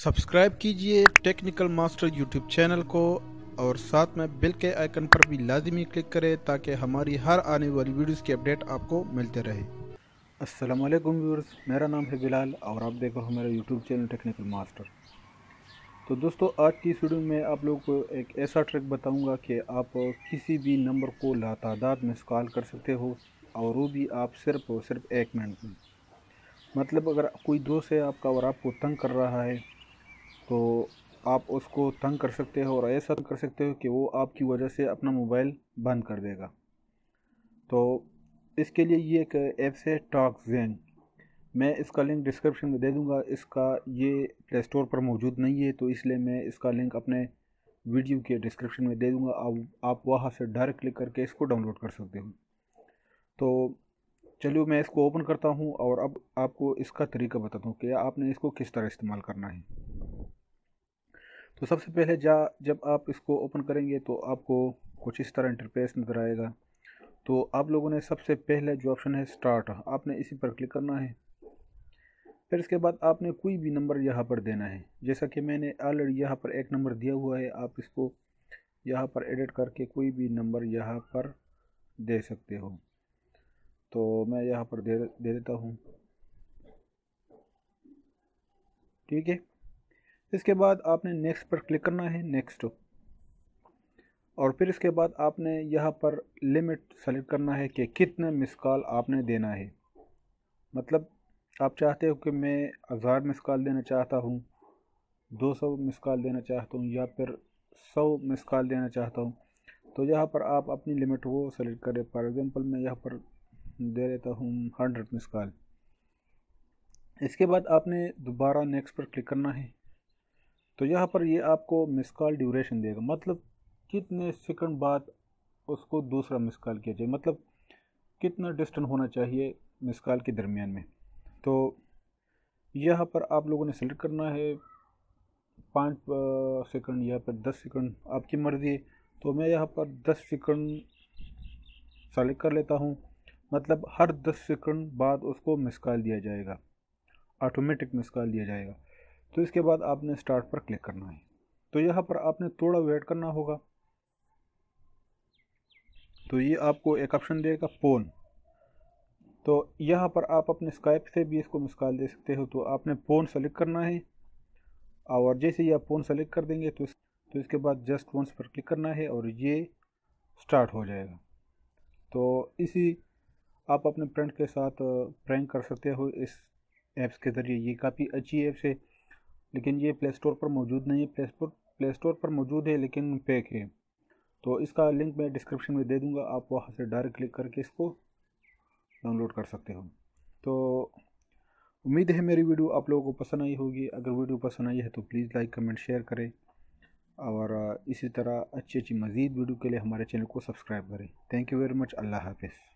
Subscribe कीजिए technical master YouTube channel को और साथ में बेल के आइकन पर भी लाजिमी क्लिक करें ताकि हमारी हर आने वाली वीडियोस की अपडेट आपको मिलते रहे। अस्सलाम वालेकुम व्यूअर्स, मेरा नाम है बिलाल और आप देख रहे हो मेरा यूट्यूब चैनल टेक्निकल मास्टर। तो दोस्तों, आज की इस वीडियो में आप लोगों को एक ऐसा ट्रिक बताऊंगा कि आप किसी भी नंबर को लातादाद मिस कॉल कर सकते हो और वो भी आप सिर्फ और सिर्फ 1 मिनट में। मतलब अगर कोई दोस्त है आपका और आपको तंग कर रहा है तो आप उसको तंग कर सकते हो और ऐसा कर सकते हो कि वो आपकी वजह से अपना मोबाइल बंद कर देगा। तो इसके लिए ये एक ऐप्स है टॉकजेन। मैं इसका लिंक डिस्क्रिप्शन में दे दूंगा। इसका ये प्ले स्टोर पर मौजूद नहीं है तो इसलिए मैं इसका लिंक अपने वीडियो के डिस्क्रिप्शन में दे दूंगा। आप वहाँ से डायरेक्ट क्लिक करके इसको डाउनलोड कर सकते हो। तो चलिए मैं इसको ओपन करता हूँ और अब आपको इसका तरीका बताता हूँ कि आपने इसको किस तरह इस्तेमाल करना है। तो सबसे पहले जब आप इसको ओपन करेंगे तो आपको कुछ इस तरह इंटरफेस नज़र आएगा। तो आप लोगों ने सबसे पहले जो ऑप्शन है स्टार्ट, आपने इसी पर क्लिक करना है। फिर इसके बाद आपने कोई भी नंबर यहाँ पर देना है। जैसा कि मैंने ऑलरेडी यहाँ पर एक नंबर दिया हुआ है, आप इसको यहाँ पर एडिट करके कोई भी नंबर यहाँ पर दे सकते हो। तो मैं यहाँ पर दे देता हूँ, ठीक है। इसके बाद आपने नेक्स्ट पर क्लिक करना है, नेक्स्ट। और फिर इसके बाद आपने यहाँ पर लिमिट सेलेक्ट करना है कि कितने मिस कॉल आपने देना है। मतलब आप चाहते हो कि मैं 1000 मिस कॉल देना चाहता हूँ, 200 मिस कॉल देना चाहता हूँ या फिर 100 मिस कॉल देना चाहता हूँ। तो यहाँ पर आप अपनी लिमिट वो सेलेक्ट करें। फॉर एग्जांपल मैं यहाँ पर दे देता हूँ 100 मिस कॉल। इसके बाद आपने दोबारा नेक्स्ट पर क्लिक करना है। तो यहाँ पर ये आपको मिस कॉल ड्यूरेशन देगा, मतलब कितने सेकंड बाद उसको दूसरा मिस कॉल किया जाए, मतलब कितना डिस्टेंस होना चाहिए मिस कॉल के दरमियान में। तो यहाँ पर आप लोगों ने सेलेक्ट करना है 5 सेकंड या फिर 10 सेकंड, आपकी मर्ज़ी है। तो मैं यहाँ पर 10 सेकंड सेलेक्ट कर लेता हूँ। मतलब हर 10 सेकंड बाद उसको मिस कॉल दिया जाएगा, ऑटोमेटिक मिस कॉल दिया जाएगा। तो इसके बाद आपने स्टार्ट पर क्लिक करना है। तो यहाँ पर आपने थोड़ा वेट करना होगा। तो ये आपको एक ऑप्शन देगा फ़ोन। तो यहाँ पर आप अपने स्काइप से भी इसको मिस कॉल दे सकते हो। तो आपने फ़ोन सेलेक्ट करना है और जैसे ही आप फ़ोन सेलेक्ट कर देंगे तो इसके बाद जस्ट वंस पर क्लिक करना है और ये स्टार्ट हो जाएगा। तो इसी आप अपने फ्रेंड के साथ प्रैंक कर सकते हो इस ऐप्स के ज़रिए। ये काफ़ी अच्छी ऐप्स है, लेकिन ये प्ले स्टोर पर मौजूद नहीं है। प्ले स्टोर पर मौजूद है लेकिन फेक है। तो इसका लिंक मैं डिस्क्रिप्शन में दे दूंगा, आप वहाँ से डायरेक्ट क्लिक करके इसको डाउनलोड कर सकते हो। तो उम्मीद है मेरी वीडियो आप लोगों को पसंद आई होगी। अगर वीडियो पसंद आई है तो प्लीज़ लाइक कमेंट शेयर करें और इसी तरह अच्छी अच्छी मज़ीद वीडियो के लिए हमारे चैनल को सब्सक्राइब करें। Thank you very much. अल्लाह हाफिज़।